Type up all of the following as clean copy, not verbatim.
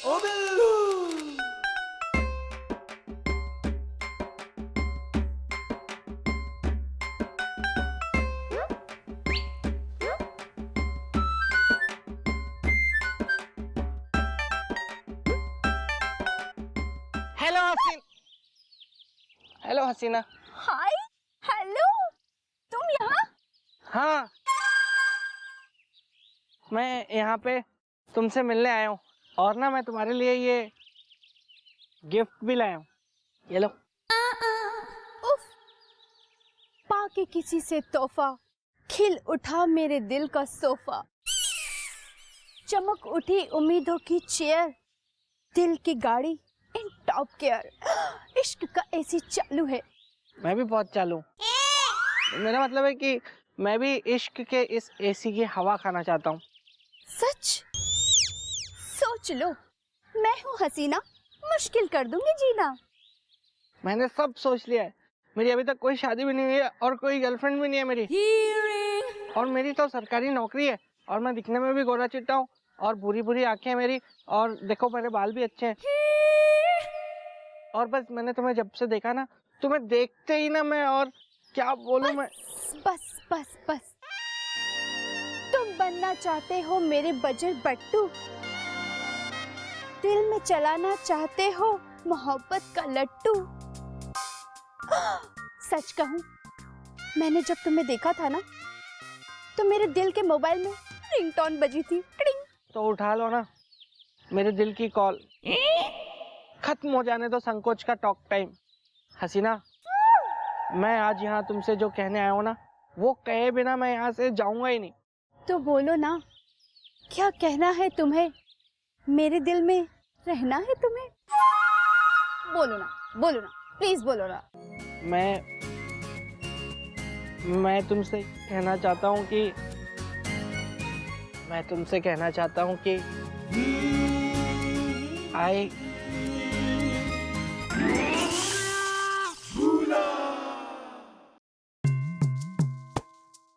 ओ Billu. Hello हसीन, hello हसीना। हाय, hello, तुम यहाँ? हाँ, मैं यहाँ पे तुमसे मिलने आया हूँ और ना मैं तुम्हारे लिए ये गिफ्ट भी लाया हूँ। ये लो। उफ, पाके किसी से तोहफा, खिल उठा मेरे दिल का सोफा, चमक उठी उम्मीदों की चेयर, दिल की गाड़ी इन टॉप गियर, इश्क का एसी चालू है। मैं भी बहुत चालू हूँ। मेरा मतलब है कि मैं भी इश्क के इस एसी की हवा खाना चाहता हूँ। सच? सोच लो, मैं हूँ हसीना, मुश्किल कर दूंगी जीना। मैंने सब सोच लिया है। मेरी अभी तक कोई शादी भी नहीं हुई है और कोई गर्लफ्रेंड भी नहीं है मेरी। और मेरी तो सरकारी नौकरी है और मैं दिखने में भी गोरा चिट्टा हूँ और बुरी बुरी आंखें मेरी, और देखो मेरे बाल भी अच्छे हैं। और बस मैंने तुम्हें जब से देखा ना, तुम्हें देखते ही ना मैं, और क्या बोलूं मैं। बस बस बस, तुम बनना चाहते हो मेरे बजर बट्टू, दिल में चलाना चाहते हो मोहब्बत का लट्टू। सच कहूं, मैंने जब तुम्हें देखा था ना, तो मेरे दिल के मोबाइल में रिंगटोन बजी थी। टिंग। तो उठा लो ना मेरे दिल की कॉल। खत्म हो जाने दो संकोच का टॉक टाइम। हसीना, मैं आज यहाँ तुमसे जो कहने आया हूँ ना, वो कहे बिना मैं यहाँ से जाऊंगा ही नहीं। तो बोलो ना, क्या कहना है तुम्हें? मेरे दिल में रहना है तुम्हें? बोलो ना, बोलो ना, प्लीज बोलो ना। मैं तुमसे कहना चाहता हूँ कि आई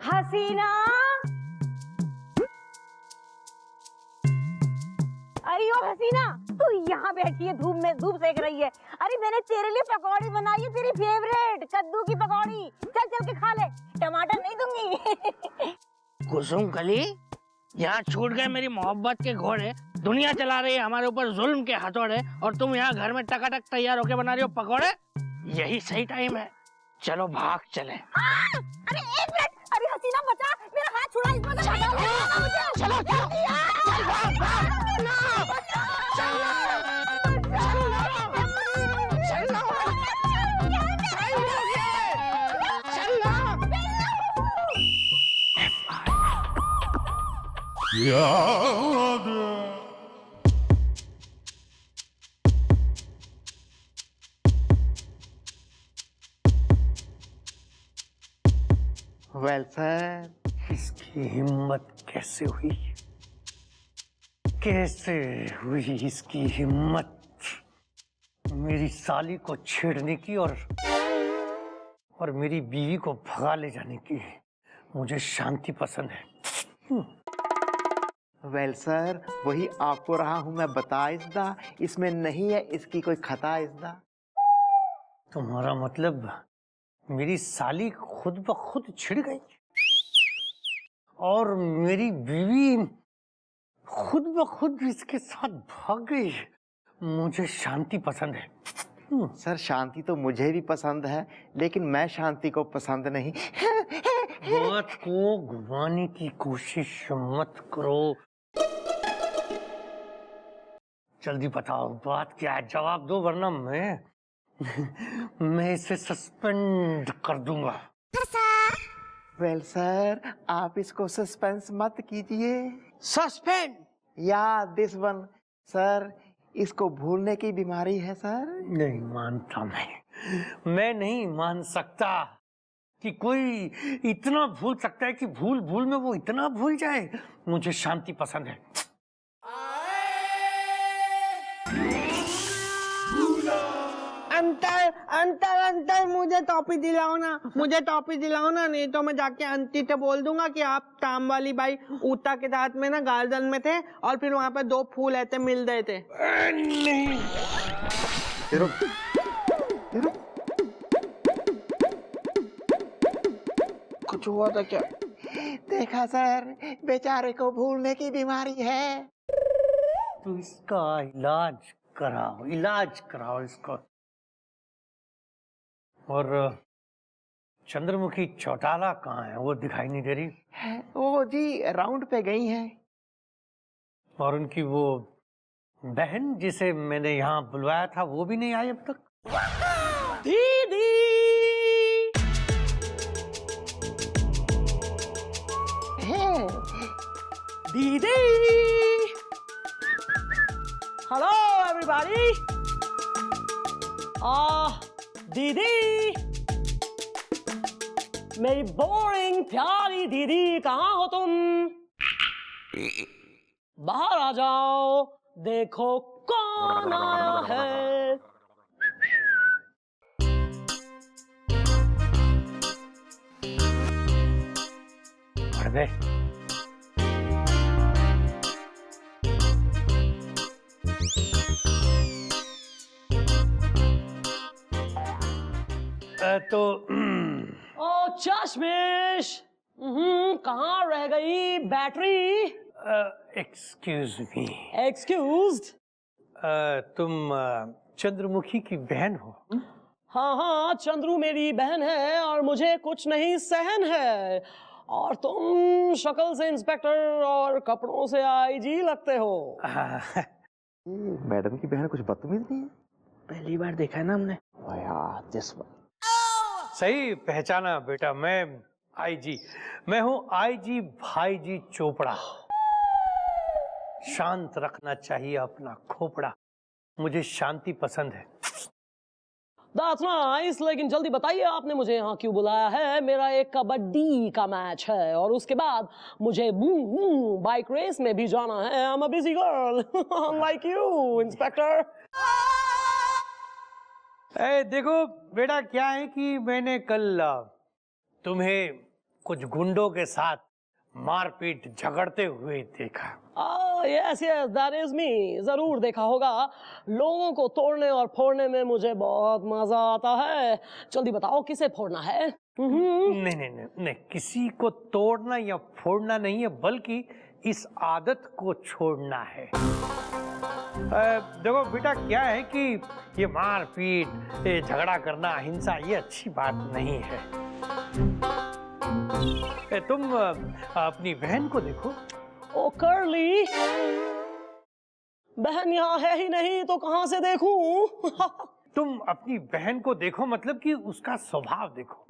हसीना, अरे ओ हसीना, तू यहाँ बैठी है, धूप में धूप सेक रही है। अरे मैंने तेरे लिए पकौड़ी बनाई है, तेरी फेवरेट कद्दू की पकौड़ी। चल चल के खा ले, टमाटर नहीं दूंगी। कुसुम कली, यहाँ छूट गए मेरी मोहब्बत के घोड़े। दुनिया चला रही है हमारे ऊपर जुल्म के हथौड़े, और तुम यहाँ घर में टकाटक तैयार होके बना रही हो पकौड़े। यही सही टाइम है, चलो भाग चले। अरे एक मिनट, अरे हसीना बचा, मेरा हाथ छुड़ा, इसमें से हटा ले। चलो जल्दी आ, भाग भाग। वेल सर, इसकी हिम्मत कैसे हुई? कैसे हुई इसकी हिम्मत मेरी साली को छेड़ने की और मेरी बीवी को भगा ले जाने की? मुझे शांति पसंद है। वेल सर, वही आपको रहा हूँ मैं बता इज़दा, इसमें नहीं है इसकी कोई खता इज़दा। तुम्हारा मतलब मेरी साली खुद ब खुद छिड़ गई और मेरी बीवी खुद ब खुद इसके साथ भाग गई? मुझे शांति पसंद है। सर शांति तो मुझे भी पसंद है, लेकिन मैं शांति को पसंद नहीं। बात को घुमाने की कोशिश मत करो। जल्दी बताओ बात क्या है, जवाब दो, वरना मैं इसे सस्पेंड कर दूंगा। वेल सर, आप इसको सस्पेंस मत कीजिए। सस्पेंड? या दिस वन सर, इसको भूलने की बीमारी है सर। नहीं मानता मैं नहीं मान सकता कि कोई इतना भूल सकता है कि भूल भूल में वो इतना भूल जाए। मुझे शांति पसंद है। अंकल अंकल अंकल मुझे टॉपी दिलाओ ना, मुझे टॉपी दिलाओ ना, नहीं तो मैं जाके आंटी से बोल दूंगा कि आप काम वाली बाई ऊता के साथ में ना गार्डन में थे और फिर वहाँ पे 2 फूल ऐसे मिल गए थे। नहीं। कुछ हुआ था क्या? देखा सर, बेचारे को भूलने की बीमारी है। तो इसका इलाज कराओ इसको। और चंद्रमुखी चौटाला कहाँ है? वो दिखाई नहीं दे रही। वो जी राउंड पे गई हैं। और उनकी वो बहन जिसे मैंने यहाँ बुलवाया था वो भी नहीं आई अब तक। दीदी दीदी, हेलो एवरीबॉडी। दीदी, मेरी बोरिंग प्यारी दीदी, कहाँ हो तुम? बाहर आ जाओ, देखो कौन आया है। मर गए। तो ओ चश्मिश, कहाँ रह गई बैटरी? Excuse me. एक्सक्यूज्ड? तुम चंद्रमुखी की बहन हो? हाँ हाँ, चंद्रू मेरी बहन है और मुझे कुछ नहीं सहन है। और तुम शक्ल से इंस्पेक्टर और कपड़ों से आईजी लगते हो। मैडम की बहन कुछ बदतमीज नहीं है? पहली बार देखा है ना हमने। सही पहचाना बेटा, मैं आईजी, मैं हूँ आईजी भाईजी चोपड़ा। शांत रखना चाहिए अपना खोपड़ा, मुझे शांति पसंद है। That's nice, लेकिन जल्दी बताइए आपने मुझे यहाँ क्यों बुलाया है? मेरा एक कबड्डी का मैच है और उसके बाद मुझे बाइक रेस में भी जाना है। I'm a busy girl, like you, inspector. देखो बेटा, क्या है कि मैंने कल तुम्हें कुछ गुंडों के साथ मारपीट झगड़ते हुए देखा। Yes yes, that is me. जरूर देखा होगा। लोगों को तोड़ने और फोड़ने में मुझे बहुत मजा आता है। जल्दी बताओ किसे फोड़ना है? नहीं नहीं नहीं नहीं, किसी को तोड़ना या फोड़ना नहीं है, बल्कि इस आदत को छोड़ना है। देखो बेटा, क्या है कि ये मारपीट, ये झगड़ा करना, हिंसा, ये अच्छी बात नहीं है। तुम अपनी बहन को देखो। ओ कर्ली, बहन यहाँ है ही नहीं तो कहाँ से देखूं? तुम अपनी बहन को देखो, मतलब कि उसका स्वभाव देखो।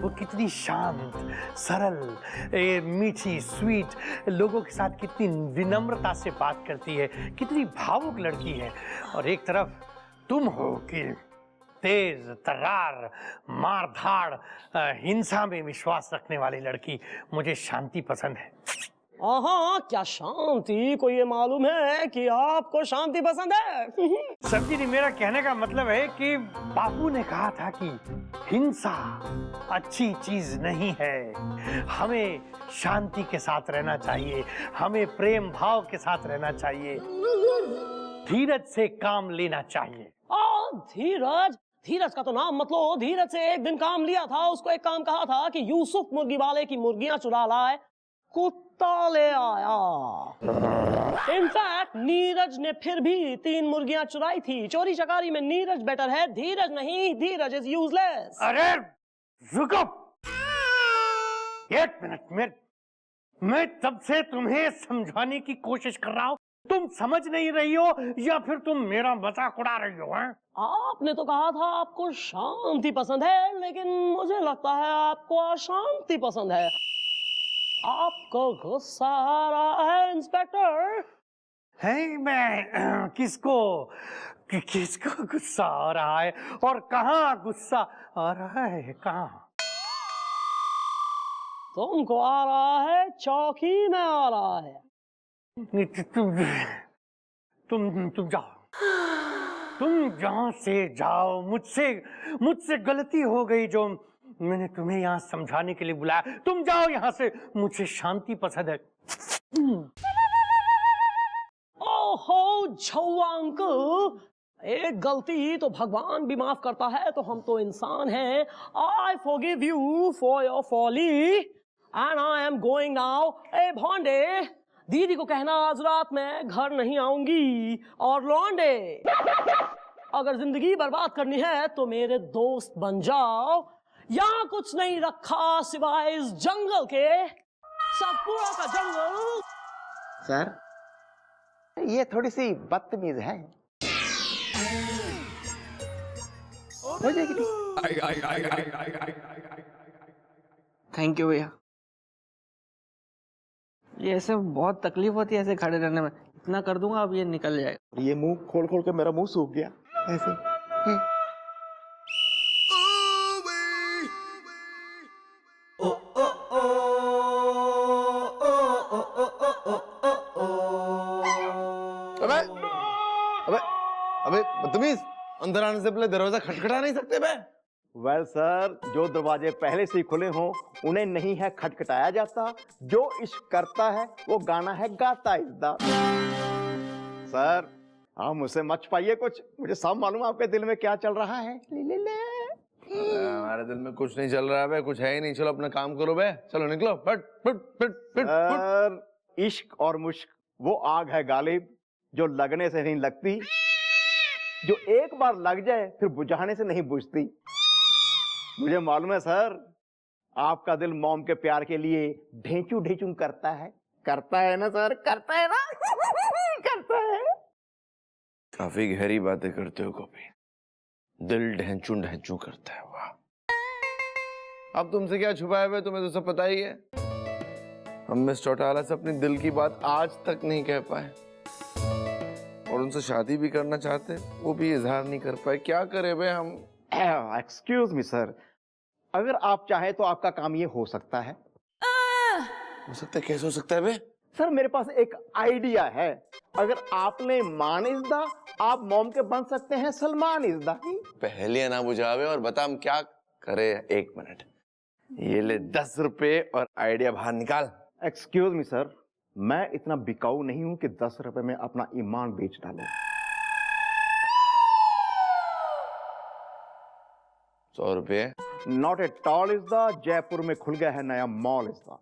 वो कितनी शांत, सरल, मीठी, स्वीट, लोगों के साथ कितनी विनम्रता से बात करती है, कितनी भावुक लड़की है। और एक तरफ तुम हो कि तेज तर्रार, मारधाड़, हिंसा में विश्वास रखने वाली लड़की। मुझे शांति पसंद है। हाँ, क्या शांति को ये मालूम है कि आपको शांति पसंद है? समझी नहीं, मेरा कहने का मतलब है कि बापू ने कहा था कि हिंसा अच्छी चीज नहीं है, हमें शांति के साथ रहना चाहिए, हमें प्रेम भाव के साथ रहना चाहिए, धीरज से काम लेना चाहिए। धीरज, धीरज का तो नाम मत लो। धीरज से एक दिन काम लिया था, उसको एक काम कहा था कि यूसुफ मुर्गी वाले की मुर्गियां चुरा लाए, कुत्ता ले आया। इनफैक्ट नीरज ने फिर भी 3 मुर्गियां चुराई थी। चोरी चकारी में नीरज बेटर है, धीरज नहीं। धीरज इज यूजलेस। अरे रुको, एक मिनट, मैं तब से तुम्हें समझाने की कोशिश कर रहा हूँ, तुम समझ नहीं रही हो या फिर तुम मेरा मजाक उड़ा रही हो? हैं? आपने तो कहा था आपको शांति पसंद है, लेकिन मुझे लगता है आपको अशांति पसंद है। आपको गुस्सा आ रहा है इंस्पेक्टर? है मैं किसको गुस्सा आ रहा है और कहाँ गुस्सा आ रहा है? कहाँ? तुमको आ रहा है, चौकी में आ रहा है। तुम जाओ। तुम यहाँ से जाओ, मुझसे गलती हो गई जो मैंने तुम्हें यहाँ समझाने के लिए बुलाया। तुम जाओ यहाँ से, मुझे शांति पसंद है। ओहो छुआ अंकल, एक गलती तो भगवान भी माफ करता है, तो हम तो इंसान हैं। I forgive you for your folly and I am going now। ए भोंडे, दीदी को कहना आज रात मैं घर नहीं आऊंगी। और लौंडे, अगर जिंदगी बर्बाद करनी है तो मेरे दोस्त बन जाओ। यहाँ कुछ नहीं रखा सिवाय इस जंगल के, सब पूरा का जंगल। सर, ये थोड़ी सी बदतमीज है। हो जाएगी ठीक। थैंक यू भैया। ये ऐसे बहुत तकलीफ होती है ऐसे खड़े रहने में। इतना कर दूंगा अब ये निकल जाएगा। ये मुंह खोल खोल के मेरा मुंह सूख गया ऐसे। अबे अबे अबे बदतमीज, अंदर आने से पहले दरवाजा खटखटा नहीं सकते बे? वेल सर, जो दरवाजे पहले से ही खुले हों उन्हें नहीं है खटखटाया जाता। जो इश्क करता है वो गाना है गाता इज़्दा। सर, आप मुझसे मत पाइए कुछ, मुझे सब मालूम आपके दिल में क्या चल रहा है। ले। हमारे दिल में कुछ नहीं चल रहा है बे, कुछ है ही नहीं। चलो अपना काम करो बे, चलो निकलो। फट फट फट फट। सर, इश्क और मुश्क वो आग है गालिब जो लगने से नहीं लगती, जो एक बार लग जाए फिर बुझाने से नहीं बुझती। मुझे मालूम है सर, आपका दिल मॉम के प्यार के लिए ढेंचू ढेंचू करता है ना सर, करता है ना। करता है। काफी गहरी बातें करते हो गोपी, दिल ढेंचू ढेंचू करता है। वाह, अब तुमसे क्या छुपाया हुआ है, तुम्हें तो सब पता ही है। हम मिस चौटाला से अपनी दिल की बात आज तक नहीं कह पाए, और उनसे शादी भी करना चाहते, वो भी इजहार नहीं कर पाए। क्या करे बे हम? एक्सक्यूज मी सर, अगर आप चाहे तो आपका काम ये हो सकता है। हो सकता है? कैसे हो सकता है बे? सर, मेरे पास एक आइडिया है। अगर आपने मान इज़्दा, आप मॉम के बन सकते हैं सलमान इज़्दा। पहले ना बुझावे और बता हम क्या करे। 1 मिनट, ये ले 10 रुपए और आइडिया बाहर निकाल। एक्सक्यूज मी सर, मैं इतना बिकाऊ नहीं हूं कि 10 रुपए में अपना ईमान बेच डालूं। 100 रुपए? नॉट एट ऑल इज़्दा, जयपुर में खुल गया है नया मॉल इज़्दा।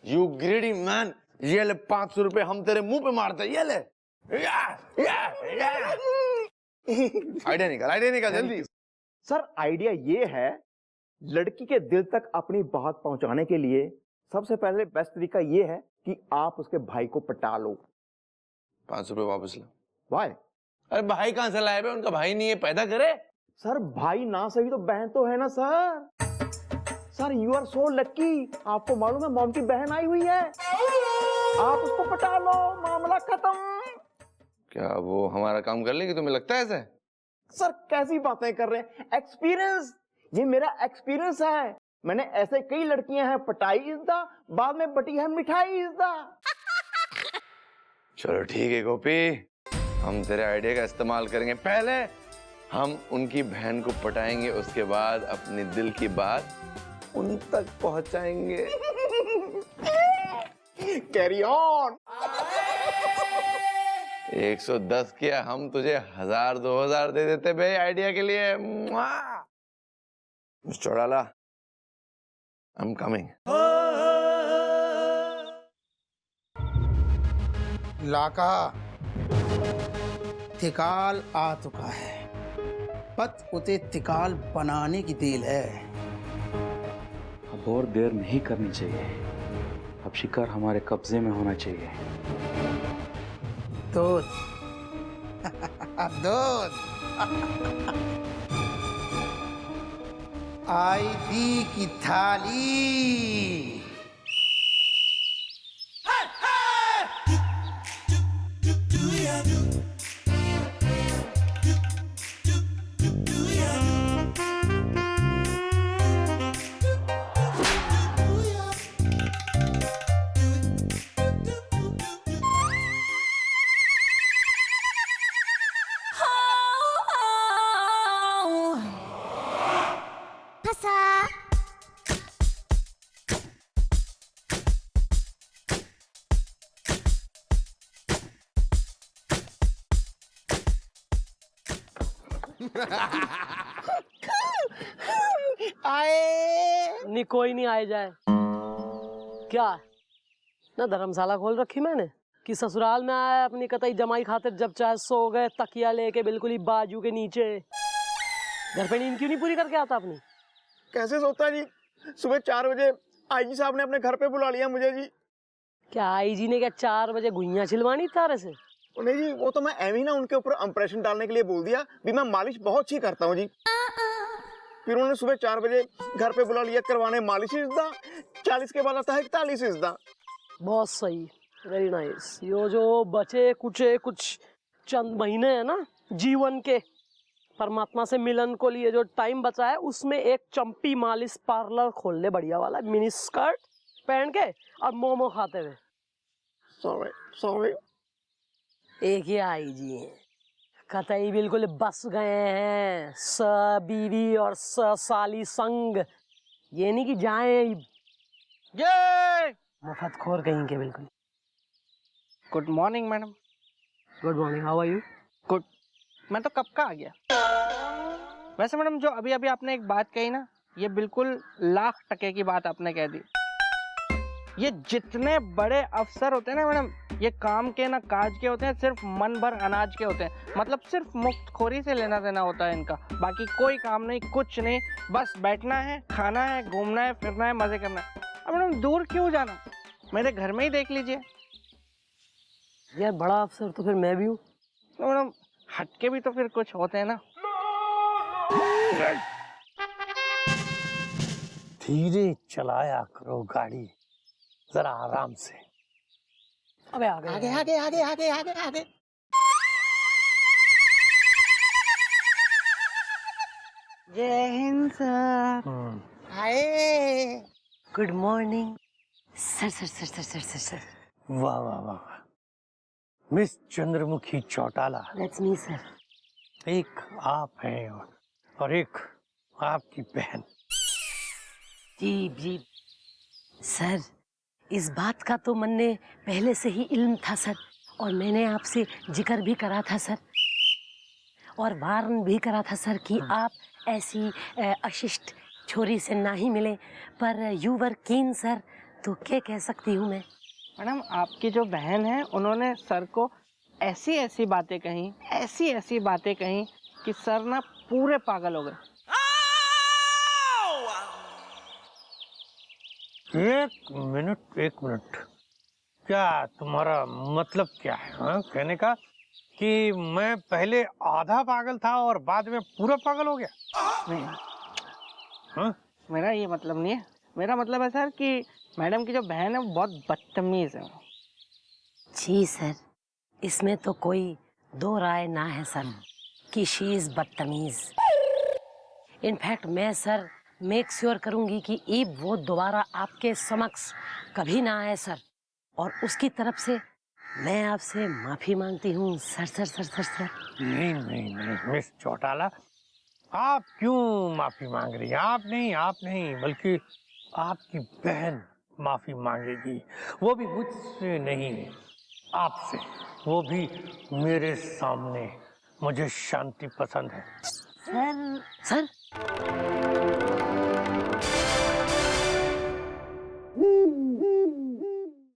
यू ग्रेडी मैन, ये ले 500 रुपए, हम तेरे मुंह पे मारते। ये ले। आइडिया निकाल जल्दी। सर, आइडिया ये है, लड़की के दिल तक अपनी बात पहुंचाने के लिए सबसे पहले बेस्ट तरीका ये है कि आप उसके भाई को पटा लो। 500 रुपए वापस लो। वाई? अरे भाई कहां से लाए बे? उनका भाई नहीं है, पैदा करे। सर, भाई ना सही तो बहन तो है ना sir. Sir, you are so lucky, आपको मालूम है मॉम की बहन आई हुई है। आप उसको पटा लो, मामला खत्म। क्या वो हमारा काम कर लेगी, तुम्हें लगता है ऐसे? सर, कैसी बातें कर रहे हैं? एक्सपीरियंस, ये मेरा एक्सपीरियंस है। मैंने ऐसे कई लड़कियां हैं पटाई इज़्दा, बाद में बटी है मिठाई इज़्दा। चलो ठीक है गोपी, हम तेरे आइडिया का इस्तेमाल करेंगे। पहले हम उनकी बहन को पटाएंगे, उसके बाद अपने दिल की बात उन तक पहुंचाएंगे। Carry on. 110 किया, हम तुझे 1000 2000 दे देते बे आइडिया के लिए। Miss Chautala, I'm coming। लाका, तिकाल आ चुका है, बस उसे तिकाल बनाने की देर है। अब और देर नहीं करनी चाहिए, अब शिकार हमारे कब्जे में होना चाहिए। दूध दूध आई दी की थाली। आए नहीं कोई नहीं आए जाए। क्या ना धर्मशाला खोल रखी मैंने कि ससुराल में आया अपनी कतई जमाई खातिर जब चाहे सो गए तकिया लेके बिल्कुल ही बाजू के नीचे। घर पे नींद क्यों नहीं पूरी करके आता अपनी? कैसे सोता जी? सुबह 4 बजे आईजी साहब ने अपने घर पे बुला लिया मुझे जी। क्या आईजी ने क्या 4 बजे गुइयां छिलवानी तारे से? नहीं जी, वो तो मैं एवं ना उनके ऊपर इंप्रेशन डालने के लिए बोल दिया भी मैं मालिश बहुत अच्छी करता हूँ जी। फिर उन्होंने सुबह 4 बजे घर पे बुला लिया करवाने मालिश इज़दा। 40 के बाद आता है 41 इज़दा। बहुत सही, वेरी नाइस। यो जो बचे कुछ चंद महीने है ना जीवन के परमात्मा से मिलन को लिए जो टाइम बचा है उसमें एक चंपी मालिश पार्लर खोल ले बढ़िया वाला, मिनी स्कर्ट पहन के और मोमो खाते हुए। सॉरी। एक ही आई जी कतई बिल्कुल बस गए हैं स बीवी और स साली संग। ये नहीं कि जाए ये मुफत खोर कहीं के बिल्कुल। Good morning madam. Good morning, how are you? Good. मैं तो कब का आ गया। वैसे मैडम जो अभी अभी आपने एक बात कही ना, ये बिल्कुल लाख टके की बात आपने कह दी। ये जितने बड़े अफसर होते हैं ना मैडम, ये काम के ना काज के होते हैं, सिर्फ मन भर अनाज के होते हैं। मतलब सिर्फ मुफ्तखोरी से लेना देना होता है इनका, बाकी कोई काम नहीं, कुछ नहीं। बस बैठना है, खाना है, घूमना है, फिरना है, मजे करना है। अब मैडम दूर क्यों जाना, मेरे घर में ही देख लीजिए। यार बड़ा अफसर तो फिर मैं भी हूँ। तो मैडम हटके भी तो फिर कुछ होते हैं ना। धीरे चलाया करो गाड़ी, जरा आराम से। अबे आगे आगे आगे आगे आगे आगे आगे। जय हिंद सर। आए good morning sir. Sir sir sir sir sir sir. वाह वाह वाह वाह, miss Chandramukhi Chautala. That's me sir. एक आप हैं और एक आपकी बहन। जी सर, इस बात का तो मन ने पहले से ही इल्म था सर, और मैंने आपसे जिक्र भी करा था सर, और वार्न भी करा था सर कि आप ऐसी अशिष्ट छोरी से ना ही मिले, पर यू वर कीन सर, तो क्या कह सकती हूँ मैं। मैडम आपकी जो बहन है उन्होंने सर को ऐसी ऐसी बातें कही कि सर ना पूरे पागल हो गए। एक मिनट, क्या तुम्हारा मतलब क्या है? हाँ? कहने का कि मैं पहले आधा पागल था और बाद में पूरा पागल हो गया? नहीं हाँ? मेरा ये मतलब नहीं है। मेरा मतलब है सर कि मैडम की जो बहन है वो बहुत बदतमीज है। जी सर, इसमें तो कोई दो राय ना है सर कि शी इज बदतमीज। इनफैक्ट मैं सर मेक श्योर करूंगी कि ईब वो दोबारा आपके समक्ष कभी ना आए सर, और उसकी तरफ से मैं आपसे माफी मांगती हूँ sir sir sir sir sir. नहीं मिस चौटाला, आप क्यों माफी मांग रही हैं? आप नहीं बल्कि आपकी बहन माफी मांगेगी, वो भी मुझसे नहीं, आपसे, वो भी मेरे सामने। मुझे शांति पसंद है। सर